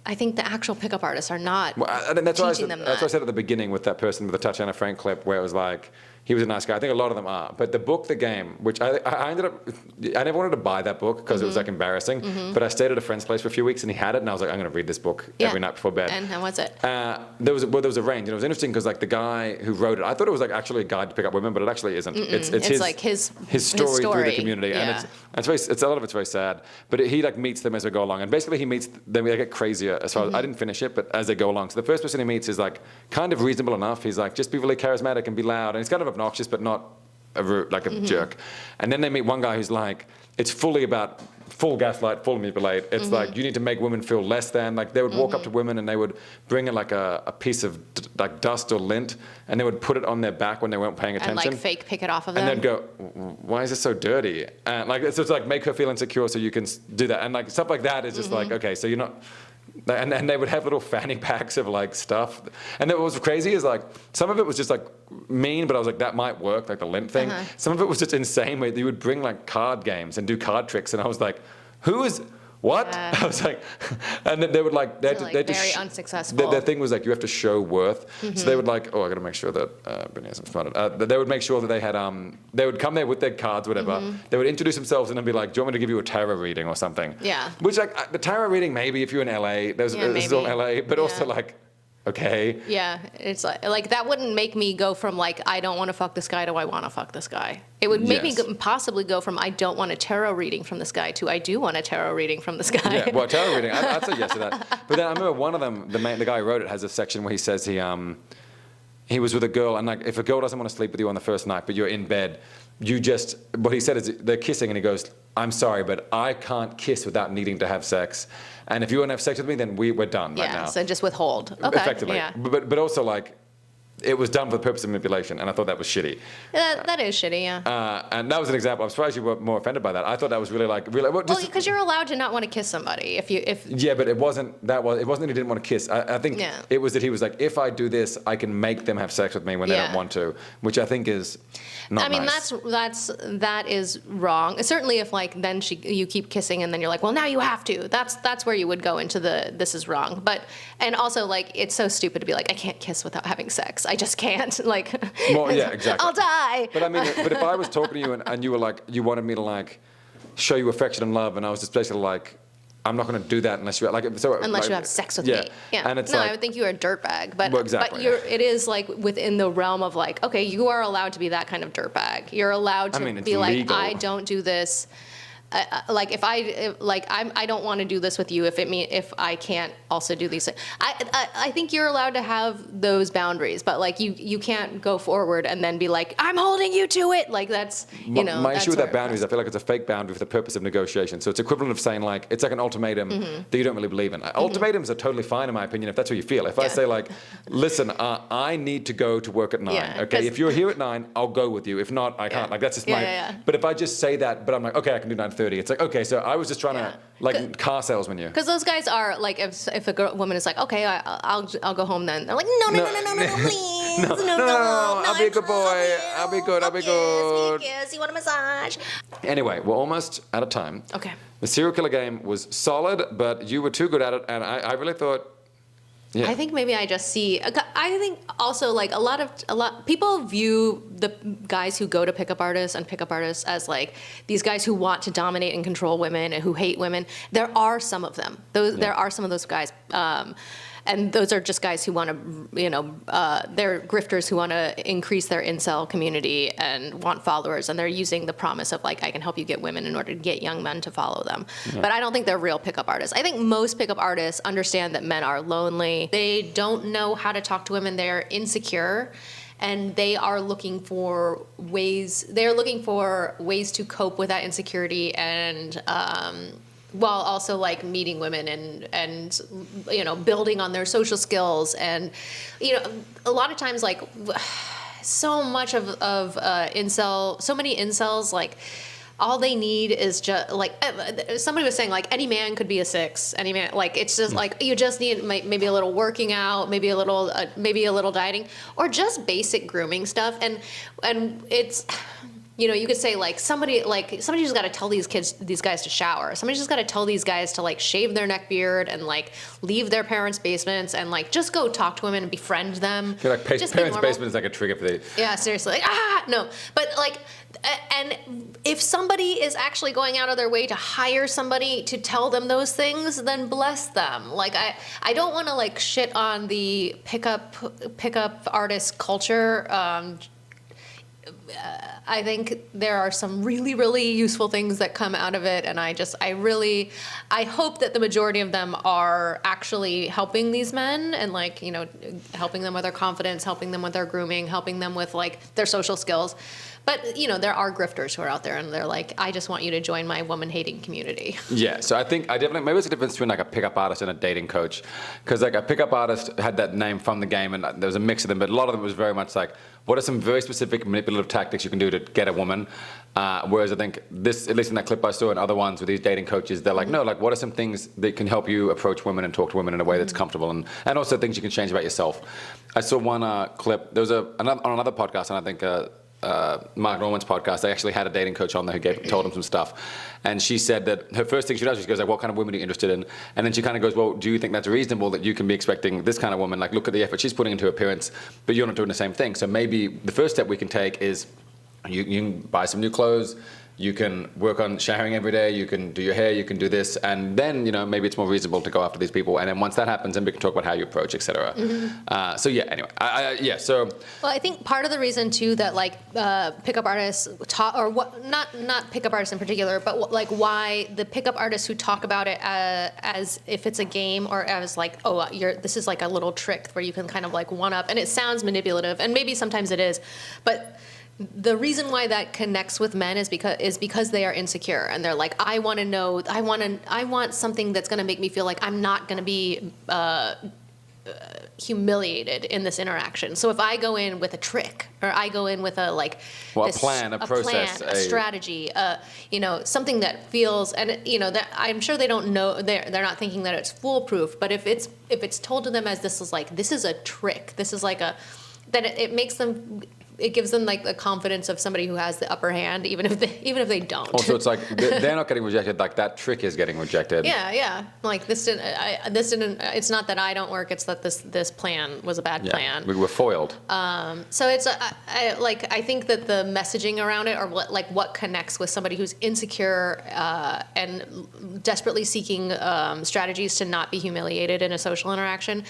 I think the actual pickup artists are not teaching them that. That's what I said at the beginning with that person with the Tatiana Frank clip, where it was like, he was a nice guy. I think a lot of them are. But the book, The Game, which I ended up... I never wanted to buy that book because it was like embarrassing. But I stayed at a friend's place for a few weeks and he had it. And I was like, I'm going to read this book every night before bed. And how was it? There was a range. And it was interesting because like the guy who wrote it, I thought it was like actually a guide to pick up women, but it actually isn't. It's like his story through the community. Yeah. And it's a lot of it's very sad. But he like meets them as they go along. And basically he meets them, they get crazier as far as... I didn't finish it, but as they go along. So the first person he meets is like kind of reasonable enough. He's like, just be really charismatic and be loud. And he's kind of obnoxious, but not a jerk. And then they meet one guy who's like, it's fully about full gaslight, full manipulate. It's like, you need to make women feel less than. Like they would walk up to women and they would bring in like a piece of like dust or lint and they would put it on their back when they weren't paying attention. And like fake pick it off of them. And they'd go, why is this so dirty? And like, so it's like make her feel insecure so you can do that. And like stuff like that is just like, okay, so you're not... And they would have little fanny packs of like stuff. And what was crazy is like some of it was just like mean, but I was like, that might work, like the lint thing. Some of it was just insane where you would bring like card games and do card tricks. And I was like, what? Yeah. I was like, and then they would like, they had to very unsuccessful. Their thing was like, you have to show worth. So they would like, I got to make sure that Brittany hasn't spotted. They would make sure that they had, they would come there with their cards, whatever. They would introduce themselves and then be like, do you want me to give you a tarot reading or something? Yeah. Which like the tarot reading, maybe if you're in LA, this is all LA, but also like, okay. Yeah, it's like that wouldn't make me go from like I don't want to fuck this guy to I want to fuck this guy. It would make me possibly go from I don't want a tarot reading from this guy to I do want a tarot reading from this guy. Yeah, well, tarot reading, I'd say yes to that. But then I remember one of them, the guy who wrote it has a section where he says he was with a girl and like if a girl doesn't want to sleep with you on the first night, but you're in bed, what he said is they're kissing and he goes, I'm sorry, but I can't kiss without needing to have sex. And if you want to have sex with me, then we're done right now. Yeah, so just withhold. Okay. Effectively. Yeah. But also like, it was done for the purpose of manipulation, and I thought that was shitty. That is shitty, yeah. And that was an example. I'm surprised you were more offended by that. I thought that was really well, because you're allowed to not want to kiss somebody Yeah, but it wasn't that he didn't want to kiss. I think it was that he was like, if I do this, I can make them have sex with me when they don't want to, which I think is not nice. that is wrong. Certainly, if like then you keep kissing and then you're like, well, now you have to. That's where you would go into this is wrong. But and also like it's so stupid to be like I can't kiss without having sex. I just can't. Like, well, yeah, exactly. I'll die. But I mean, but if I was talking to you and you were like, you wanted me to like show you affection and love, and I was just basically like, I'm not going to do that unless you have sex with me. Yeah. And it's I would think you're a dirtbag, but well, exactly. But it is like within the realm of like, okay, you are allowed to be that kind of dirtbag. You're allowed to be like, legal. I don't do this. Like I don't want to do this with you if I can't also do these things. I think you're allowed to have those boundaries, but like you can't go forward and then be like, I'm holding you to it. Like that's my issue with that boundary is I feel like it's a fake boundary for the purpose of negotiation. So it's equivalent of saying like it's like an ultimatum that you don't really believe in. Ultimatums are totally fine in my opinion if that's what you feel. If I say like, listen, I need to go to work at 9. Yeah, okay, if you're here at 9, I'll go with you. If not, I can't. Like that's just my. But if I just say that, but I'm like, okay, I can do 9:30. It's like, okay, so I was just trying to like car salesman you. Because those guys are like, if a woman is like, okay, I'll go home then. They're like, no, please, no, I'll be a good boy. I'll be good. Yes, you want a massage? Anyway, we're almost out of time. Okay. The serial killer game was solid, but you were too good at it, and I really thought. Yeah. I think maybe I just see. I think also like a lot people view the guys who go to pickup artists and pickup artists as like these guys who want to dominate and control women and who hate women. There are some of them. There are some of those guys. And those are just guys who want to, they're grifters who want to increase their incel community and want followers. And they're using the promise of like, I can help you get women in order to get young men to follow them. Yeah. But I don't think they're real pickup artists. I think most pickup artists understand that men are lonely. They don't know how to talk to women. They're insecure. And they are looking for ways to cope with that insecurity and, while also like meeting women and building on their social skills and a lot of times like so much of so many incels like all they need is just like somebody was saying like any man could be a 6. Any man, like it's just like you just need maybe a little working out, maybe a little dieting, or just basic grooming stuff, and it's. You could say somebody just got to tell these guys to shower. Somebody just got to tell these guys to like shave their neck beard and like leave their parents' basements and like just go talk to women and befriend them. I feel like parents' basement is like a trigger for the. Yeah, seriously. Like, no, but like, and if somebody is actually going out of their way to hire somebody to tell them those things, then bless them. Like I don't want to like shit on the pickup artist culture. I think there are some really, really useful things that come out of it, and I hope that the majority of them are actually helping these men and like helping them with their confidence, helping them with their grooming, helping them with like their social skills. But there are grifters who are out there, and they're like, I just want you to join my woman-hating community. Yeah, so I think maybe it's a difference between like a pickup artist and a dating coach, because like a pickup artist had that name from the game, and there was a mix of them, but a lot of them was very much like, what are some very specific manipulative tactics you can do to get a woman? Whereas I think this, at least in that clip I saw and other ones with these dating coaches, they're like, no, like what are some things that can help you approach women and talk to women in a way that's comfortable, and also things you can change about yourself. I saw one clip, there was on another podcast, and I think Mark Norman's podcast, they actually had a dating coach on there who told him some stuff, and she said that her first thing she does, she goes like, what kind of women are you interested in? And then she kind of goes, well, do you think that's reasonable that you can be expecting this kind of woman? Like, look at the effort she's putting into her appearance, but you're not doing the same thing. So maybe the first step we can take is you can buy some new clothes, you can work on showering every day, you can do your hair, you can do this, and then maybe it's more reasonable to go after these people. And then once that happens, then we can talk about how you approach, etc. So yeah, anyway, So well, I think part of the reason too that like pickup artists talk, or what, not pickup artists in particular, but like why the pickup artists who talk about it as if it's a game or as like, this is like a little trick where you can kind of like one up, and it sounds manipulative, and maybe sometimes it is, but. The reason why that connects with men is because they are insecure, and they're like, I want something that's going to make me feel like I'm not going to be humiliated in this interaction. So if I go in with a trick, or I go in with a plan, a process, a strategy, something that feels, and that I'm sure they don't know, they're not thinking that it's foolproof. But if it's told to them as this is a trick, this is like then it makes them. it gives them like the confidence of somebody who has the upper hand, even if they don't. Also, it's like they're not getting rejected. Like that trick is getting rejected. Yeah. Like this didn't. It's not that I don't work. It's that this plan was a bad plan. We were foiled. So it's I think that the messaging around it, or what connects with somebody who's insecure and desperately seeking strategies to not be humiliated in a social interaction,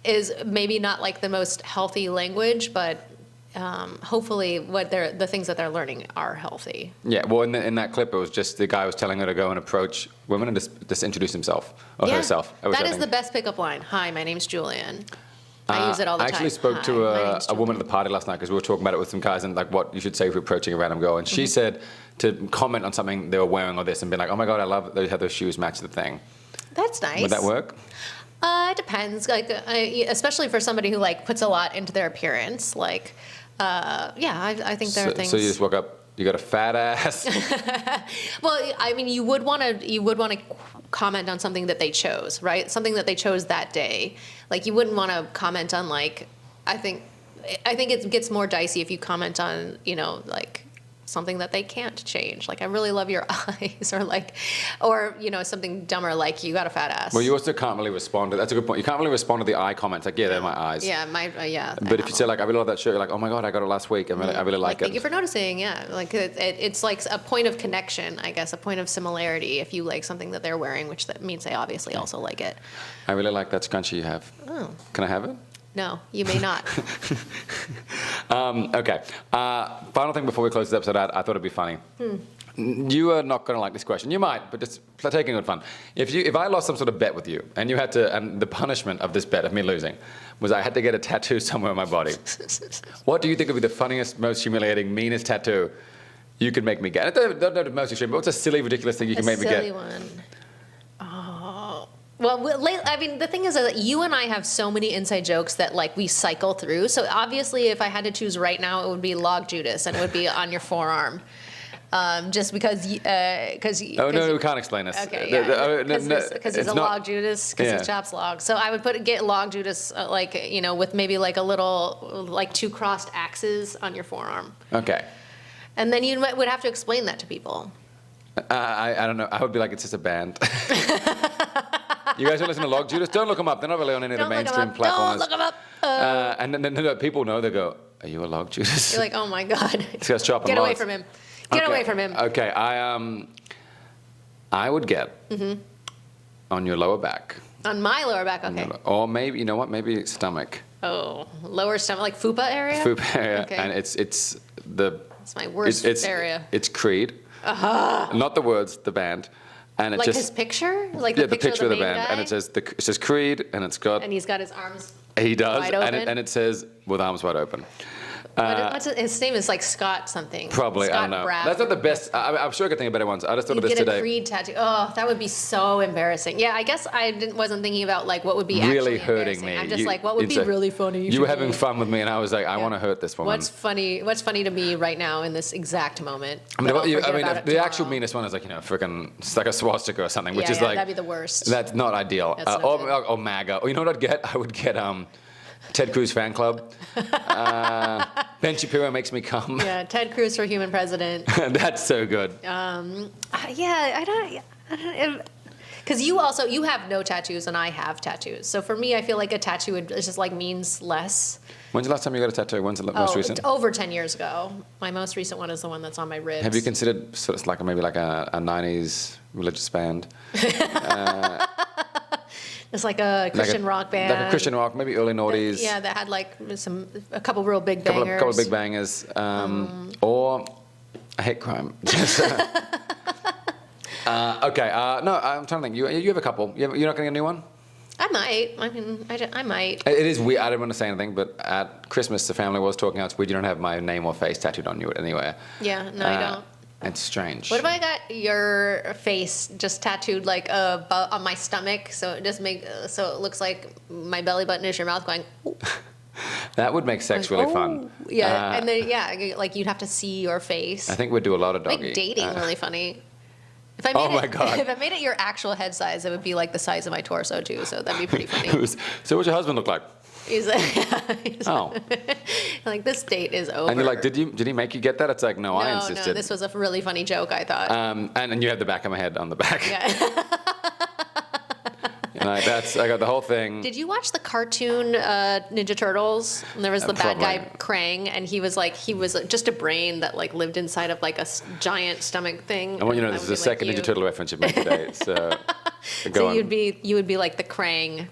is maybe not like the most healthy language, but hopefully the things that they're learning are healthy. Yeah, well, in that clip, it was just the guy was telling her to go and approach women and just introduce himself or herself. That is the best pickup line. Hi, my name's Julian. I use it all the time. I actually spoke to a woman at the party last night because we were talking about it with some guys and like what you should say if you're approaching a random girl. And she said to comment on something they were wearing or this and be like, oh my God, I love how those shoes match the thing. That's nice. Would that work? It depends. Like, especially for somebody who like puts a lot into their appearance. Like, I think there are things. So you just woke up, you got a fat ass. Well, I mean, you would want to comment on something that they chose, right? Something that they chose that day. Like, you wouldn't want to comment on like, I think it gets more dicey if you comment on, like something that they can't change. Like, I really love your eyes, or something dumber like you got a fat ass. Well, you also can't really respond to, that's a good point. You can't really respond to the eye comments. Like, yeah, they're my eyes. Yeah, But if you say like, I really love that shirt, you're like, oh my God, I got it last week. I really like it. Thank you for noticing. Yeah. Like it's like a point of connection, I guess, a point of similarity. If you like something that they're wearing, which that means they obviously also like it. I really like that scrunchie you have. Oh. Can I have it? No, you may not. Okay. Final thing before we close this episode out, I thought it'd be funny. You are not going to like this question. You might, but just taking it fun. If I lost some sort of bet with you, and you had to, and the punishment of this bet of me losing was I had to get a tattoo somewhere on my body. What do you think would be the funniest, most humiliating, meanest tattoo you could make me get? Don't know the most extreme, but what's a silly, ridiculous thing you can make me get? A silly one. Well, I mean, the thing is that you and I have so many inside jokes that like we cycle through. So obviously, if I had to choose right now, it would be Log Judas, and it would be on your forearm, just because. Oh no, we can't explain this. Okay, because he's a Log Judas, because he chops logs. So I would get Log Judas, with maybe like a little, like 2 crossed axes on your forearm. Okay. And then you would have to explain that to people. I don't know. I would be like, it's just a band. You guys who listen to Log Judas, don't look them up. They're not really on any of the mainstream platforms. Don't look them up. And then people know, they go, are you a Log Judas? You're like, oh my God. This guy's chopping Get away logs. from him. Get away from him. Okay, I would get on your lower back. On my lower back, okay. Or maybe, you know what, maybe stomach. Oh, lower stomach, like fupa area? Fupa area, okay. And it's my worst area. It's Creed. Not the words, the band. And it like just, his picture? Like the picture of the main band. guy? And it says Creed, and it's got... And he's got his arms He does, wide open? and it says, with arms wide open. His name is like Scott something. Probably, Scott I don't know. Braff. That's not the best. I'm sure I could think of better ones. I just thought of this Get today. a Creed tattoo. Oh, that would be so embarrassing. Yeah, I guess I wasn't thinking about like what would be really actually hurting me. I'm just like, what would be really funny? You were having fun with me, and I was like, I want to hurt this woman. What's funny to me right now in this exact moment? I mean, the actual meanest one is like, freaking, it's like a swastika or something, which is like, that'd be the worst. That's not ideal. Or MAGA. Or you know what I'd get? I would get Ted Cruz fan club. Ben Shapiro makes me come. Yeah, Ted Cruz for human president. That's so good. I don't. Because you have no tattoos and I have tattoos. So for me, I feel like a tattoo is just like means less. When's the last time you got a tattoo? When's the most recent? Over 10 years ago. My most recent one is the one that's on my ribs. Have you considered sort of like maybe like a 90s religious band? It's like a Christian rock band. Like a Christian rock, maybe early noughties. That had like a couple real big bangers. Couple of big bangers. Or a hate crime. Okay. No, I'm trying to think. You have a couple. You're not getting a new one? I might. I mean, I might. It is weird. I didn't want to say anything, but at Christmas, the family was talking. It's weird you don't have my name or face tattooed on you anywhere. Yeah, no, I don't. It's strange. What if I got your face just tattooed like on my stomach, so it looks like my belly button is your mouth going. Ooh. That would make sex really fun. Yeah, and then like you'd have to see your face. I think we'd do a lot of doggy. Make dating really funny. My God. If I made it your actual head size, it would be like the size of my torso too. So that'd be pretty funny. So what's your husband look like? He's like, Oh. like, this date is over. And you're like, did he make you get that? It's like, no, I insisted. No, this was a really funny joke, I thought. And you have the back of my head on the back. Yeah. And I got the whole thing. Did you watch the cartoon Ninja Turtles? And there was the bad Probably. guy Krang, and he was just a brain that like lived inside of like a giant stomach thing. I want you to know I this is would the be like second you. Ninja Turtle reference you've made today. So go So on. you would be like the Krang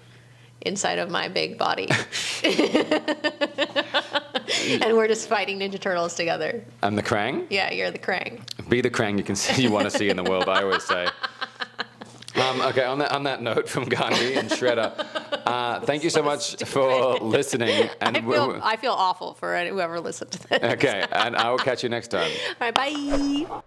inside of my big body. And we're just fighting Ninja Turtles together. I'm the Krang. Yeah, you're the Krang. Be the Krang you want to see in the world. I always say. Okay, on that note from Gandhi and Shredder, thank you so much for listening. And I feel awful for whoever listened to this. okay, and I will catch you next time. All right, bye.